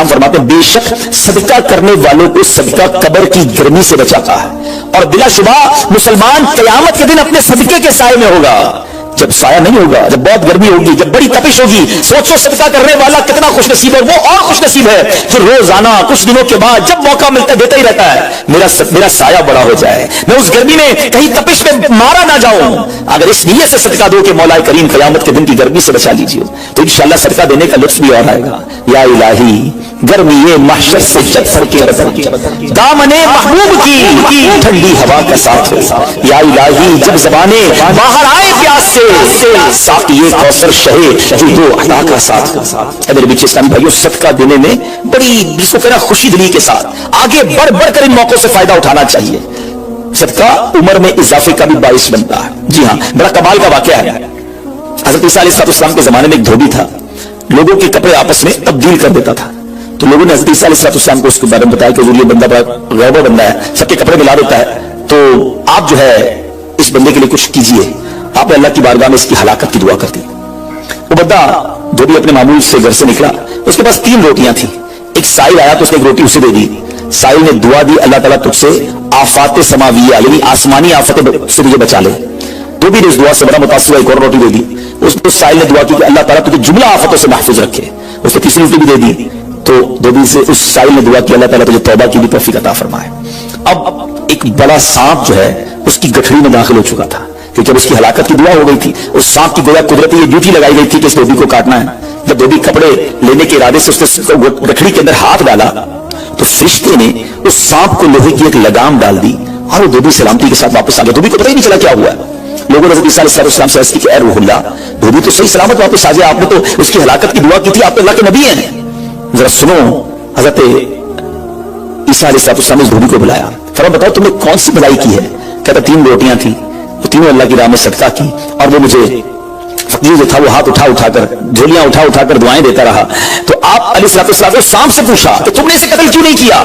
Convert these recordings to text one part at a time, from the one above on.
फरमाते हैं बे शक सदका करने वालों को सदका कब्र की गर्मी से बचाता है, और बिलाशुबा मुसलमान क़यामत के दिन अपने सदके के साए में होगा। जब साया नहीं होगा, जब बहुत गर्मी होगी, जब बड़ी तपिश होगी, सोचो सदका करने वाला कितना खुशनसीब है। वो और खुशनसीब है जो रोजाना कुछ दिनों के बाद जब मौका मिलता है देता ही रहता है, मेरा साया बड़ा हो जाए, मैं उस गर्मी में कहीं तपिश में मारा ना जाऊं। अगर इस नीयत से सदका दो कि मौला करीम क़यामत के दिन की गर्मी से बचा लीजिए, तो इंशाअल्लाह सदका देने का लुत्फ भी और आएगा। या इलाही गर्मी ये महशर से चक्कर के दामने महबूब की ठंडी हवा का साथ हो। या इलाही जब ज़बाने बाहर आए प्यास से साक़िए कौसर शहे जो अता का साथ। मेरे बीच इस्लामी भाइयों, सदका देने में बड़ी जिसको कहना खुशी दिली के साथ आगे बढ़ बढ़ कर इन मौकों से फायदा उठाना चाहिए। सदका उम्र में इजाफे का भी बाइस बनता है। जी हाँ, बड़ा कमाल का वाक़या है। हज़रत ईसा अलैहिस्सलाम के जमाने में एक धोबी था, लोगों के कपड़े आपस में तब्दील कर देता था। तो लोगों ने हज़रत ईसा अलैहिस्सलाम को उसके बारे में बताया कि ये बंदा बड़ा गैबा बंदा है, सबके कपड़े मिला देता है, तो आप जो है इस बंदे के लिए कुछ कीजिए। आपने अल्लाह की बारगाह में इसकी हलाकत की दुआ कर दी। वो बंदा धोबी अपने मामूल से घर से निकला, उसके पास 3 रोटियां थी। एक साइल आया तो उसने एक रोटी उसे दे दी। साइल ने दुआ दी, अल्लाह ताला तुझसे आफात समाविया यानी आसमानी आफतें से तुझे बचा ले। धोबी ने इस दुआ से बड़ा मुतासिर हुआ, एक और रोटी दे दी। उसको साइल ने दुआ की कि अल्लाह ताला तुझे जुमला आफतों से महफूज रखे। उसने तीसरी रोटी भी दे दी। तो धोबी से उस साइल ने दुआ की अल्लाह ताला तुझे तौबा की भी तौफीक अता फरमाए। अब एक बड़ा सांप जो है उसकी गठरी में दाखिल हो चुका था, क्योंकि जब उसकी हलाकत की दुआ हो गई थी, उस सांप की गोया कुदरती ये ड्यूटी लगाई गई थी कि इस धोबी को काटना है। जब धोबी कपड़े लेने के इरादे से उसने गठरी के अंदर हाथ डाला तो फरिश्ते ने उस सांप को लोहे की एक लगाम डाल दी और वो धोबी सलामती के साथ वापस आ गया। धोबी को पता ही नहीं चला क्या हुआ है। लोगों ने हज़रत ईसा अलैहिस्सलाम से अर्ज़ की कि ऐ रूहुल्लाह, धोबी तो सही सलामत वापस आ गया, आपने तो उसकी हलाकत की दुआ की थी, आप तो अल्लाह के नबी हैं। जरा सुनो, हज़रत ईसा अलैहिस्सलाम ने उस धोबी को बुलाया, फरमाया बताओ तुमने कौन सी भलाई की है। कहता 3 रोटियां थी, वो तीनों अल्लाह की राह में सदका की, और वो मुझे फकीर जो था वो हाथ उठा उठाकर झोलियां उठा उठाकर दुआएं देता रहा। तो आप अलैहिस्सलाम ने सांप से पूछा कि तुमने इसे कत्ल क्यों नहीं किया।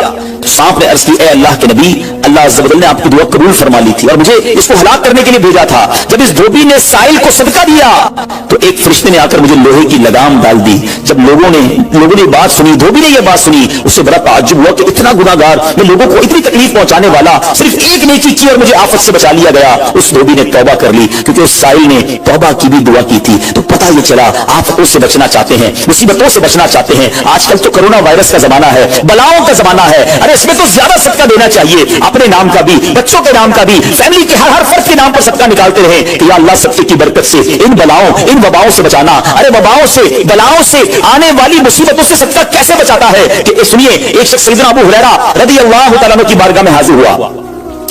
तो सांप ने अर्ज की, ए अल्लाह के नबी, अल्लाह अज़्ज़ व जल्ल ने आपकी दुआ कबूल फरमा ली थी और मुझे इसको हलाक करने के लिए भेजा था। जब इस धोबी ने साइल को सदका दिया तो एक फरिश्ते ने आकर मुझे लोहे की लगाम डाल दी। जब लोगों ने बात सुनी, धोबी ने यह बात सुनी, उससे बड़ा ताज्जुब हुआ कि इतना गुनाहगार, मैं लोगों को इतनी तकलीफ पहुंचाने वाला, सिर्फ एक नेकी की और मुझे आफत से बचा लिया गया। उस धोबी ने तौबा कर ली, क्योंकि उस साइल ने तौबा की भी दुआ की थी। तो पता ये चला आफतों से बचना चाहते हैं, मुसीबतों से बचना चाहते हैं। आजकल तो कोरोना वायरस का जमाना है, बलाओं का जमाना है। अरे इसमें तो ज्यादा सदका देना चाहिए, अपने नाम का भी, बच्चों के नाम का भी, फैमिली के हर फर्द के नाम पर सदका निकालते रहे कि या अल्लाह सदके की बरकत से इन बलाओं, इन वबाओं से बचाना। अरे वबाओं से, बलाओं से, आने वाली मुसीबतों से सदका कैसे बचाता है कि सुनिए, एक शख्स सैयदना अबू हुरैरा रज़ियल्लाहु तआला अन्हु की बारगाह में हाजिर हुआ।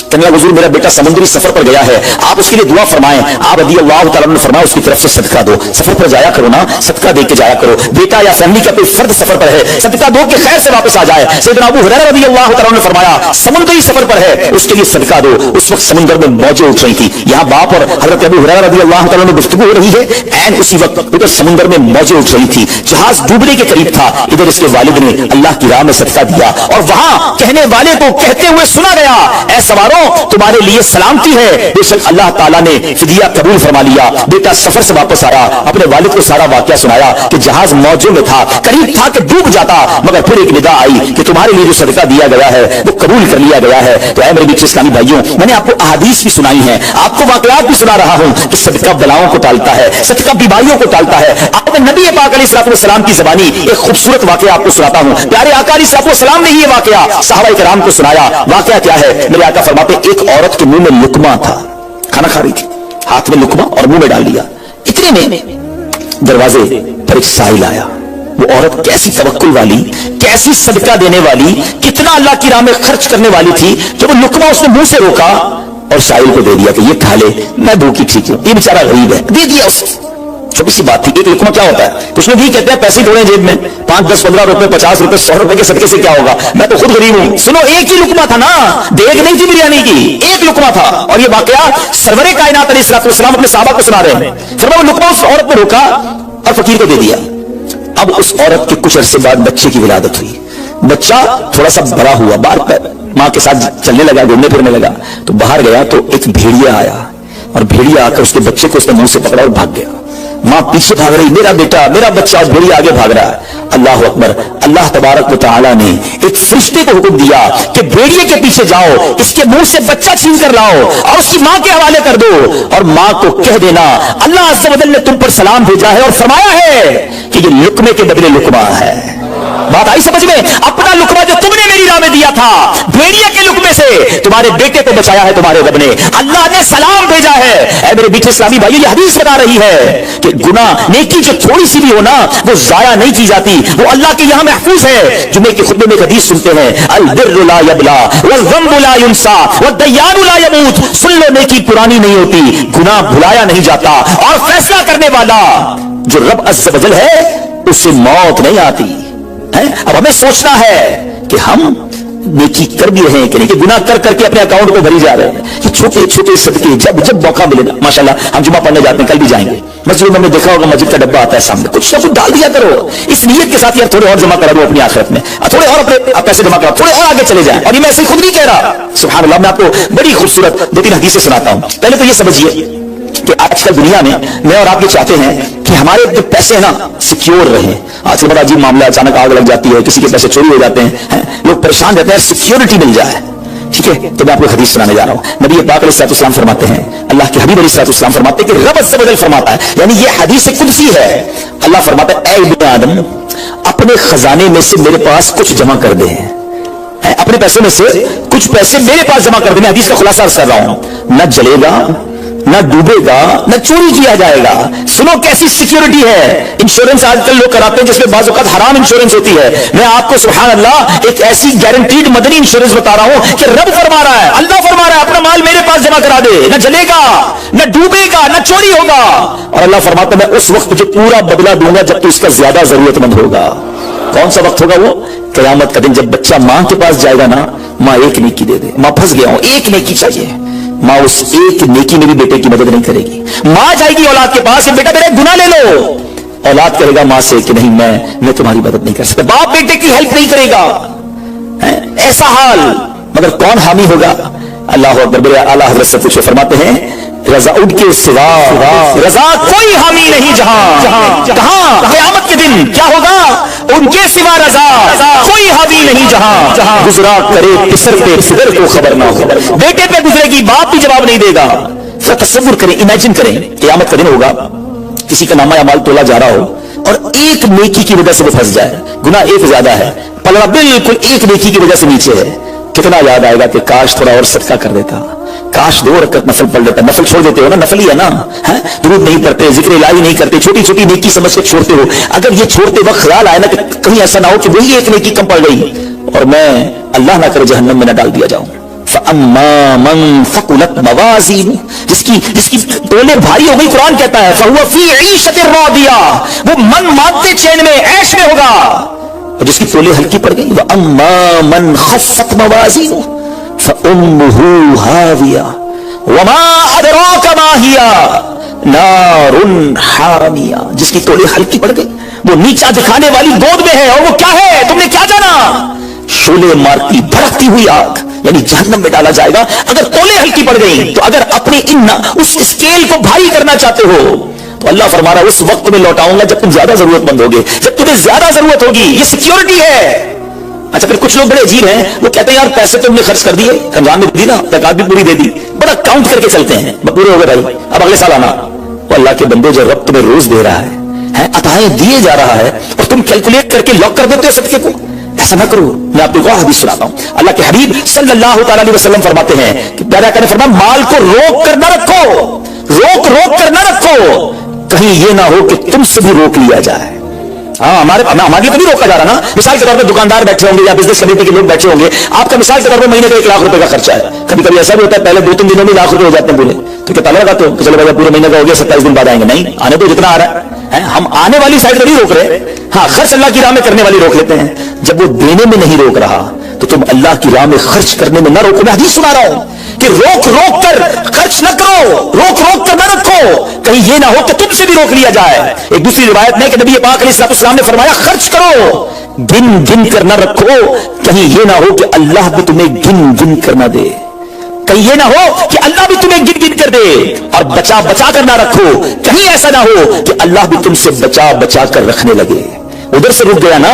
कहने लगा हुजूर मेरा बेटा समुद्री सफर पर गया है, आप उसके लिए दुआ फरमाएं। आप रज़ियल्लाहु तआला अन्हु ने फरमाया उसकी तरफ से सदका दो, सफर पर जाया करो ना, सदका दे के जाया करो। बेटा या फैमिली का कोई फर्द सफर पर है, सदका दो के खैर से वापस आ जाए। सैयदना अबू हुरैरा रज़ियल्लाहु तआला अन्हु ने फरमाया समुद्री सफर पर है, उसके लिए सदका दो। उस वक्त समुद्र में मौजें उठ रही थी। यहाँ बाप और हजरत अबू हुरैरा रज़ियल्लाहु तआला अन्हु गुफ्तगू हो रही है, ऐन उसी वक्त उधर समुद्र में मौजें उठ रही थी, जहाज डूबने के करीब था। इधर इसके वालिद ने अल्लाह की राह में सदका दिया और वहां कहने वाले को कहते हुए सुना गया, ऐ सवारों तुम्हारे लिए सलामती है, बेशक अल्लाह ताला ने फिदिया कबूल फरमा लिया। बेटा सफर से वापस आया, अपने वालिद को सारा वाकया सुनाया कि जहाज मौजों में था, करीब था कि डूब जाता, मगर फिर एक निदा आई कि तुम्हारे लिए जो सदका दिया गया है वो कबूल कर लिया गया है। तो ऐ मेरे बीच इस्लामी भाइयों, मैंने आपको अहादीस भी सुनाई है, आपको वाकयात भी सुना रहा हूं कि सदका बलाओं को टालता है, सदका बीमारियों को टालता है। आपने नबी पाक अलैहिस्सलाम की ज़बानी एक खूबसूरत वाकया आपको सुनाता हूं। प्यारे आका अलैहिस्सलाम ने ये वाकया सहाबा किराम को सुनाया। वाकया क्या है? मेरे आका फरमाते एक औरत के मुंह में लुकमा था, खाना खा रही थी, हाथ में लुकमा और मुंह में डाल लिया। इतने में दरवाजे पर एक साइल आया। वो औरत कैसी तवक्कुल वाली, कैसी सदका देने वाली, कितना अल्लाह की राह में खर्च करने वाली थी। जब वो लुकमा उसने मुंह से रोका और साइल को दे दिया कि ये खा ले, मैं भूखी ठीक हूं, ये बेचारा गरीब है, दे दिया उसे। छोटी सी बात थी। एक लुकमा क्या होता है? तो उसमें भी कहते हैं पैसे थोड़े जेब में, 5, 10, 15 रुपए, 50 रुपए, 100 रुपए के सदके से क्या होगा, मैं तो खुद गरीब हूं। सुनो, एक ही लुकमा था ना, देख नहीं थी बिरयानी की, एक लुकमा था। और ये वाकया सरवरे कायनात अलैहिस्सलाम अपने साहबा को सुना रहे हैं। फिर वो लुकमा उस औरत को रोका और फकीर को दे दिया। अब उस औरत के कुछ अरसे बाद बच्चे की विलादत हुई। बच्चा थोड़ा सा बड़ा हुआ, बाहर माँ के साथ चलने लगा, घूमने फिरने लगा। तो बाहर गया तो एक भेड़िया आया और भेड़िया आकर उसके बच्चे को उसने मुंह से पकड़ा और भाग गया। मां पीछे भाग रही, मेरा बेटा, मेरा बच्चा, भेड़िया आगे भाग रहा है। अल्लाह अकबर। अल्लाह तबारक व तआला ने एक फरिश्ते को हुक्म दिया कि भेड़िए के पीछे जाओ, इसके मुंह से बच्चा छीन कर लाओ और उसकी मां के हवाले कर दो, और मां को कह देना अल्लाह अज़्ज़ व जल ने तुम पर सलाम भेजा है और फरमाया है कि ये लुकमे के बदले लुकमा है। बात आई समझ में? अपना लुकमा जो तुमने मेरी राह में दिया था, भेड़िए के लुकमे से तुम्हारे बेटे को बचाया है तुम्हारे रब ने, अल्लाह ने सलाम भेजा है। ऐ मेरे बीठे इस्लामी भाई, ये हदीस बता रही है कि गुनाह, नेकी जो थोड़ी सी भी हो ना, वो जाया नहीं की जाती, वो अल्लाह के यहां महफूज है। जुमे के खुतबे में एक हदीस सुनते हैं, अल बिर्रु ला यबला वज़्ज़म्बु ला युनसा वद्दय्यानु ला यमूत। सुन लो, नेकी पुरानी नहीं होती, गुनाह भुलाया नहीं जाता, और फैसला करने वाला जो रब अज़्ज़ व जल है उससे मौत नहीं आती है। अब हमें सोचना है कि हम नेकी कर भी रहे हैं कि नहीं, कि गुनाह कर करके अपने अकाउंट को भरी जा रहे हैं। ये छोटे छोटे सदके जब जब मौका मिलेगा, माशाल्लाह हम जुमा पढ़ने जाते हैं, कल भी जाएंगे, मस्जिद में हमने देखा होगा मस्जिद का डब्बा आता है सामने, कुछ ना कुछ डाल दिया करो इस नीयत के साथ, यार थोड़े और जमा करा दो अपनी आखिरत में, थोड़े और अपने पैसे जमा करा, थोड़े और आगे चले जाए। और ये मैं ऐसे खुद नहीं कह रहा, सुभान अल्लाह। मैं आपको बड़ी खूबसूरत 2-3 हदीसें सुनाता हूं। पहले तो ये समझिए कि आजकल दुनिया में मैं और आप ये चाहते हैं कि हमारे जो पैसे हैं ना सिक्योर रहे। आजकल बड़ा अजीब मामला, अचानक आग लग जाती है, किसी के पैसे चोरी हो जाते हैं, लोग परेशान रहते हैं, सिक्योरिटी मिल जाए। ठीक है, तो मैं आपको हदीस सुनाने जा रहा हूं। नबी पाक अलैहिस्सलाम फरमाते हैं, अल्लाह के हबीब अलैहिस्सलाम फरमाते हैं कि रब अज़्ज़ व जल फरमाता है, यानी ये हदीस कुदसी है। अल्लाह फरमाता है, ऐ इब्ने आदम, अपने खजाने में से मेरे पास कुछ जमा कर दे, अपने पैसे में से कुछ पैसे मेरे पास जमा कर दे। मैं हदीस का खुलासा कर रहा हूं, न जलेगा, न डूबेगा, न चोरी किया जाएगा। सुनो कैसी सिक्योरिटी है। इंश्योरेंस आजकल लोग कराते हैं जिसमें बाज़ औक़ात हराम इंश्योरेंस होती है। मैं आपको सुभान अल्लाह एक ऐसी गारंटीड मदनी इंश्योरेंस बता रहा हूं कि रब फरमा रहा है, अल्लाह फरमा रहा है, अपना माल मेरे पास जमा करा दे, न जलेगा, न डूबेगा, न चोरी होगा। और अल्लाह फरमाता है, मैं उस वक्त तुझे पूरा बदला दूंगा जब तू इसका ज्यादा जरूरतमंद होगा। कौन सा वक्त होगा वो? क़यामत का दिन, जब बच्चा मां के पास जाएगा ना, मां एक नेकी दे दे, मां फंस गया हूं, एक नेकी चाहिए, मां उस एक नेकी में भी बेटे की मदद नहीं करेगी। मां जाएगी औलाद के पास, बेटा मेरा गुनाह ले लो, औलाद करेगा मां से कि नहीं मैं तुम्हारी मदद नहीं कर सकता। बाप बेटे की हेल्प नहीं करेगा, ऐसा हाल। मगर कौन हामी होगा? अल्लाह अकबर। आला हज़रत से पूछे, फरमाते हैं, रजा उनके सिवा रजा कोई हामी नहीं जहां। कहां? क़यामत के दिन क्या होगा? उनके सिवा रजा कोई हामी नहीं जहां। गुजरा करे पिसर पे फिगर को खबर ना हो, बेटे पे गुजरेगी, बाप भी जवाब नहीं देगा। तसव्वुर करें, इमेजिन करें, क़यामत का दिन होगा, किसी का नामा या माल तोला जा रहा हो और एक नेकी की वजह से वो फंस जाए, गुनाह एक ज्यादा है, पलड़ा बिल्कुल एक नेकी की वजह से नीचे है। कितना याद आएगा कि काश थोड़ा और सदका कर देता, काश 2 रकअत नफल पढ़ लेता। नफल छोड़ देते हो ना, नफल ही है ना, दुरूद नहीं पढ़ते, जिक्र इलाही नहीं करते, छोटी छोटी नेकी समझ के छोड़ते हो। अगर ये छोड़ते वक्त ख्याल आए ना कि कहीं ऐसा ना हो कि वही एक नेकी कम पड़ गई और मैं अल्लाह ना करे जहन्नम में ना डाल दिया जाऊं। फअम्मा मन फकुलत मवाज़ीनु, जिसकी तोले भारी हो गई, कुरान कहता है फहुवा फी ईशतिर रादिया, वो मन मानते चैन में, ऐश में होगा। और जिसकी तोले हल्की पड़ गई, वअम्मा मन खफ़्फ़त मवाज़ीनु फउम्मुहु हाविया वमा अदराका मा हिया नारुन हामिया, जिसकी तोले हल्की पड़ गई, वो नीचा दिखाने वाली गोद में है, और वो क्या है तुमने क्या जाना? शोले मारती भड़कती हुई आग, यानी जहन्नम में डाला जाएगा अगर तोले हल्की पड़ गई। तो अगर अपने उस स्केल को भारी करना चाहते हो तो अल्लाह फरमा रहा है, उस वक्त में लौटाऊंगा जब तुम ज्यादा जरूरतमंद होगे, जब तुम्हें ज्यादा जरूरत होगी। ये सिक्योरिटी है। अच्छा, फिर कुछ लोग बड़े अजीब हैं, वो कहते हैं यार पैसे तो हमने खर्च कर दिए, रमजान में दी ना, ज़कात भी पूरी दे दी, बड़ा काउंट करके चलते हैं, पूरे हो गए भाई, अब अगले साल आना। वो अल्लाह के बंदे, जो रब तुम्हें रोज दे रहा है, अताएं दिए जा रहा है, और तुम कैलकुलेट करके लॉक कर देते हो सदके को। ऐसा ना करो। मैं आपको एक और हदीस सुनाता हूं। अल्लाह के हबीब सल्लल्लाहु अलैहि वसल्लम फरमाते हैं कि पैदा करने फरमाया, माल को रोक कर ना रखो, रोक कर ना रखो, कहीं ये ना हो कि तुमसे भी रोक लिया जाए। हमारे लिए तो नहीं रोका जा रहा ना। मिसाल के तौर पर दुकानदार बैठे होंगे या बिजनेस कमेटी के लोग बैठे होंगे, आपका मिसाल के तौर पर महीने का 1 लाख रुपए का खर्चा है। कभी कभी ऐसा भी होता है, पहले 2-3 दिनों में लाख रुपए हो जाते हैं पूरे, तो क्या ताला लगाते हो? चलो भाई पूरे महीने का हो गया, 27 दिन बाद आएंगे। नहीं, आने तो जितना आ रहा है, हम आने वाली साइड पर नहीं रोक रहे। हाँ, खर्च अल्लाह की राह में करने वाली रोक लेते हैं। जब वो देने में नहीं रोक रहा तो तुम अल्लाह की राह में खर्च करने में ना रोको। मैं हदीस सुना रहा हूं कि रोक कर खर्च न करो, रोक कर न रखो, कहीं ये ना हो कि तुमसे भी रोक लिया जाए। एक दूसरी रिवायत में कि नबी पाक अलैहिस्सलाम ने फरमाया, खर्च करो, गिन कर न रखो, कहीं ये ना हो कि अल्लाह भी तुम्हें गिन कर न दे। کہیں یہ نہ ہو کہ اللہ بھی تمہیں گن گن کر دے اور بچا بچا کر نہ رکھو. کہیں ایسا نہ ہو کہ اللہ بھی تم سے بچا بچا کر رکھنے لگے. ادھر سے رک گیا نا,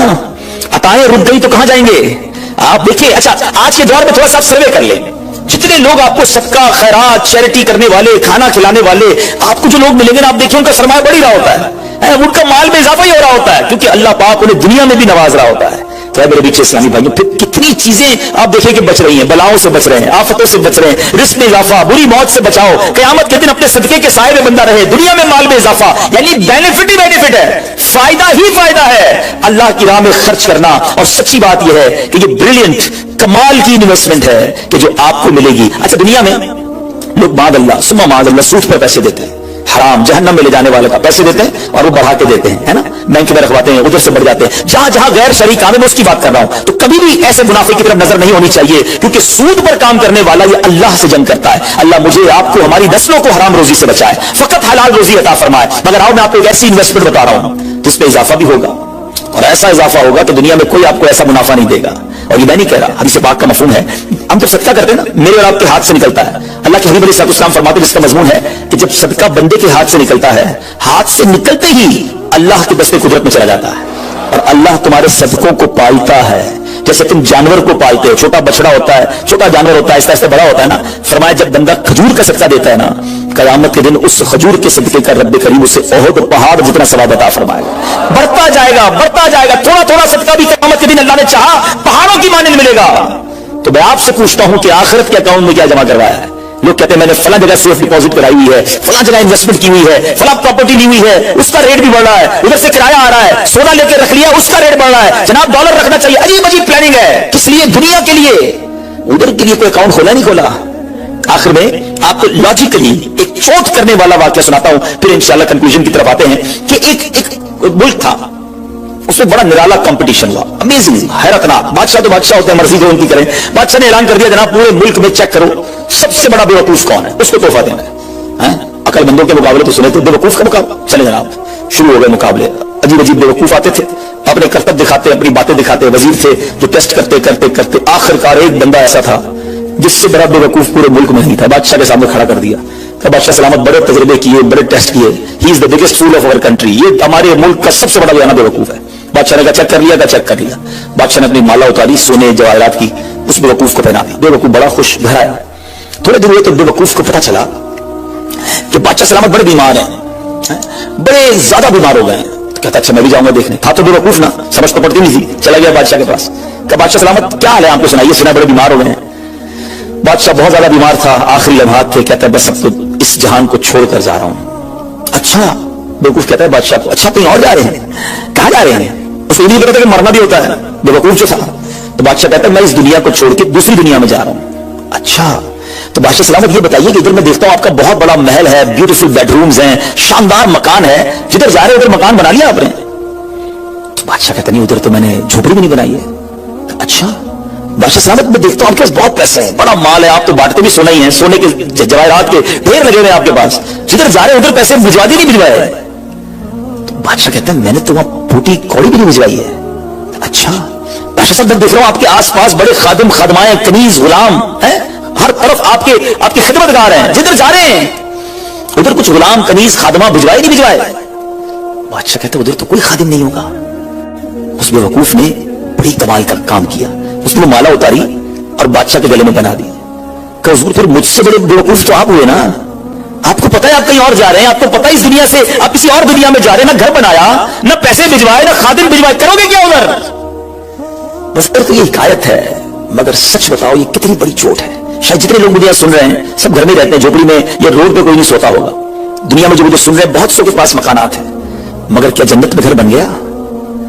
عطائیں رک گئی تو کہاں جائیں گے آپ؟ دیکھیں اچھا آج کے دور میں تھوڑا سا سروے کر لیں, جتنے لوگ آپ کو صدقہ خیرات چیریٹی کرنے والے, کھانا کھلانے والے آپ کو جو لوگ ملیں گے نا, آپ دیکھیں ان کا سرمایہ بڑھ ہی رہا ہوتا ہے, ان کا مال میں اضافہ ہی ہو رہا ہوتا ہے, کیونکہ اللہ پاک انہیں دنیا میں بھی نواز رہا ہوتا ہے. تو میرے بیچ اسلامی بھائیوں, پھر کتنی چیزیں آپ دیکھیں کہ بچ رہی ہیں, بلاؤں سے بچ رہے ہیں, آفتوں سے بچ رہے ہیں, رزق میں اضافہ, بری موت سے بچاؤ, قیامت کے دن اپنے صدقے کے سائے میں بندہ رہے, دنیا میں مال میں اضافہ, یعنی بینیفٹ ہی بینیفٹ ہے, فائدہ ہی فائدہ ہے اللہ کی راہ میں خرچ کرنا. اور سچی بات یہ ہے کہ یہ بریلینٹ کمال کی انویسٹمنٹ ہے کہ جو آپ کو ملے گی. اچھا دنیا میں لوگ معاذ اللہ ثم معاذ اللہ سود پر پیسے دیتے ہیں, حرام جہنم میں لے جانے والے کا پیسے دیتے ہیں اور وہ بڑھا کے دیتے ہیں, ہے نا, بینک میں رکھواتے ہیں, ادھر سے بڑھ جاتے ہیں. جہاں جہاں غیر شرعی کام ہے میں اس کی بات کر رہا ہوں, تو کبھی بھی ایسے منافع کی طرف نظر نہیں ہونی چاہیے, کیونکہ سود پر کام کرنے والا یہ اللہ سے جنگ کرتا ہے. اللہ مجھے آپ کو ہماری نسلوں کو حرام روزی سے بچائے, فقط حلال روزی عطا فرمائے. مگر آؤ میں آپ کو ایک ایسی انویسٹمنٹ بتا رہا ہوں جس پہ اضافہ بھی ہوگا, اور ایسا اضافہ ہوگا کہ دنیا میں کوئی آپ کو ایسا منافع نہیں دے گا. اور یہ میں نہیں کہہ رہا, حدیث پاک کا مفہوم ہے. ہم جب صدقہ کرتے ہیں نا, میرے اور آپ کے ہاتھ سے نکلتا ہے. اللہ کے حبیب علیہ السلام فرماتے ہیں, جس کا مضمون ہے کہ جب صدقہ بندے کے ہاتھ سے نکلتا ہے, ہاتھ سے نکلتے ہی اللہ کے دستے قدرت میں چلا جاتا ہے, اور اللہ تمہارے صدقوں کو پالتا ہے جیسے تم جانور کو پالتے ہو. چھوٹا بچڑا ہوتا ہے, چھوٹا جانور ہوتا ہے, آہستہ آہستہ بڑا ہوتا ہے نا. فرمایا جب بندہ کھجور کا صدقہ دیتا ہے نا, قیامت کے دن اس کھجور کے صدقے کا رب کریم اسے احد پہاڑ جتنا ثواب عطا فرمائے گا. بڑھتا جائے گا, بڑھتا جائے گا, تھوڑا تھوڑا صدقہ بھی قیامت کے دن اللہ نے چاہا پہاڑوں کی مانند ملے گا. تو میں آپ سے پوچھتا ہوں کہ آخرت کے اکاؤنٹ میں کیا جمع کروایا ہے؟ لوگ کہتے ہیں میں نے فلاں جگہ سیف ڈپازٹ کرائی ہوئی ہے, فلاں جگہ انویسٹمنٹ کی ہوئی ہے, فلاں پراپرٹی لی ہوئی ہے, اس کا ریٹ بھی بڑھ رہا ہے, ادھر سے کرایہ آ رہا ہے, سونا لے کے رکھ لیا اس کا ریٹ بڑھ رہا ہے, جناب ڈالر رکھنا چاہیے. عجیب عجیب پلاننگ ہے, کس لیے؟ دنیا کے لیے. ادھر کے لیے کوئی اکاؤنٹ کھولا نہیں کھولا. آخر میں آپ کو لاجیکلی ایک چوٹ کرنے والا واقعہ سناتا ہوں, پھر انشاءاللہ کنکلوژن کی طرف آتے ہیں. کہ ایک ملک تھا, اس میں بڑا نرالا کمپٹیشن ہوا, امیزنگ, حیرتناک. بادشاہ تو بادشاہ ہوتے ہیں, مرضی جو ان کی کریں. بادشاہ نے اعلان کر دیا جناب پورے ملک میں چیک کرو سب سے بڑا بیوقوف کون ہے, اس کو تحفہ دینا ہے. عقل مندوں کے مقابلے تو سنے تھے, بیوقوف کا مقابلہ. چلے جناب شروع ہو گئے مقابلے. عجیب عجیب بیوقوف آتے تھے, اپنے کرتب دکھاتے, اپنی باتیں دکھاتے. وزیر تھے جو ٹیسٹ کرتے کرتے کرتے آخرکار ایک بندہ ایسا تھا جس سے بڑا بیوقوف پورے ملک میں نہیں تھا. بادشاہ کے سامنے کھڑا کر دیا کہ بادشاہ سلامت, بڑے تجربے کیے, بڑے ٹیسٹ کیے, ہی is the biggest fool of our country, یہ ہمارے ملک کا سب سے بڑا بیانہ بیوقوف ہے. بادشاہ نے کہا چیک کر لیا, کا چیک کر لیا. بادشاہ نے اپنی مالا اتاری سونے جواہرات کی, اس بیوقوف کو پہنا دی. بیوقوف بڑا خوش گھر آیا. تھوڑے دن ہوئے تو بیوقوف کو پتا چلا کہ بادشاہ سلامت بڑے بیمار ہیں, بڑے زیادہ بیمار ہو گئے ہیں. تو کہتا اچھا میں بھی جاؤں گا دیکھنے. تھا تو بیوقوف نا, سمجھ تو پڑتی نہیں تھی. چلا گیا بادشاہ کے پاس, کہ بادشاہ سلامت کیا حال ہے, آپ کو سنائیے, سنا بڑے بیمار ہو گئے ہیں. بادشاہ بہت زیادہ بیمار تھا, آخری لمحات تھے. کہتا ہے بس اب تو اس جہان کو چھوڑ کر جا رہا ہوں. اچھا, بیوقوف کہتا ہے بادشاہ کو, اچھا کہیں اور جا رہے ہیں, کہاں جا رہے ہیں؟ اسے یہ نہیں پتا کہ مرنا بھی ہوتا ہے, بیوقوف جو تھا. تو بادشاہ کہتا ہے میں اس دنیا کو چھوڑ کے دوسری دنیا میں جا رہا ہوں. اچھا, تو بادشاہ سلامت یہ بتائیے کہ ادھر میں دیکھتا ہوں آپ کا بہت بڑا محل ہے, بیوٹیفل بیڈ رومز ہیں, شاندار مکان ہے, جدھر جا رہے ادھر مکان بنا لیا آپ نے؟ تو بادشاہ کہتا نہیں, ادھر تو میں نے جھوپڑی بھی نہیں بنائی ہے. اچھا, بادشاہ سلامت میں دیکھتا ہوں آپ کے پاس بہت پیسے ہیں, بڑا مال ہے, آپ تو بانٹتے بھی سونا ہی ہیں, سونے کے جواہرات کے ڈھیر لگے ہوئے آپ کے پاس, جدھر جا رہے ادھر پیسے بھجوا دی نہیں بھجوائے. تو بادشاہ کہتا ہے میں نے تو وہاں پھوٹی کوڑی بھی نہیں بھجوائی ہے. اچھا, بادشاہ صاحب میں دیکھ رہا ہوں آپ کے آس پاس بڑے خادم خادمائیں, کنیز غلام ہیں, ہر طرف آپ کی خدمت گار ہیں, جدھر جا رہے ہیں ادھر کچھ غلام کنیز خادمہ بھجوائے نہیں بھجوائے؟ بادشاہ کہتے ادھر تو کوئی خادم نہیں ہوگا. اس بیوقوف نے بڑی کمال کا کام کیا, اس نے مالا اتاری اور بادشاہ کے گلے میں بنا دی. کہ حضور پھر مجھ سے بڑے بیوقوف تو آپ ہوئے نا, آپ کو پتا ہے آپ کہیں اور جا رہے ہیں, آپ کو پتا ہے اس دنیا سے آپ کسی اور دنیا میں جا رہے ہیں, نہ گھر بنایا, نہ پیسے بھجوائے, نہ خادم بھجوائے, کرو گے کیا ادھر؟ بس تو یہ حکایت ہے, مگر سچ بتاؤ یہ کتنی بڑی چوٹ ہے. شاید جتنے لوگ مجھے سن رہے ہیں سب گھر میں رہتے ہیں, جھوپڑی میں یا روڈ پہ کوئی نہیں سوتا ہوگا. دنیا میں جو مجھے سن رہے ہیں بہت سو کے پاس مکانات ہیں, مگر کیا جنت میں گھر بن گیا؟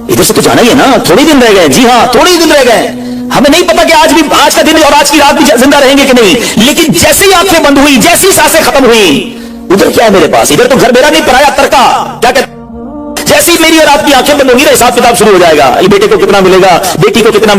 ادھر سے تو جانا ہی ہے نا, تھوڑے دن رہ گئے. جی ہاں, تھوڑے ہی دن رہ گئے. ہمیں نہیں پتا کہ آج کا دن اور آج کی رات بھی زندہ رہیں گے کہ نہیں, لیکن جیسے ہی آنکھیں بند ہوئی, جیسی سانسیں ختم ہوئی, ادھر کیا ہے میرے پاس؟ ادھر تو گھر میرا نہیں, پرایا ترکا. کیا کہتے جیسی میری اور آپ کی آنکھیں بند ہوگی نا, حساب کتاب شروع ہو جائے گا. بیٹے کو کتنا ملے گا, بیٹی کو کتنا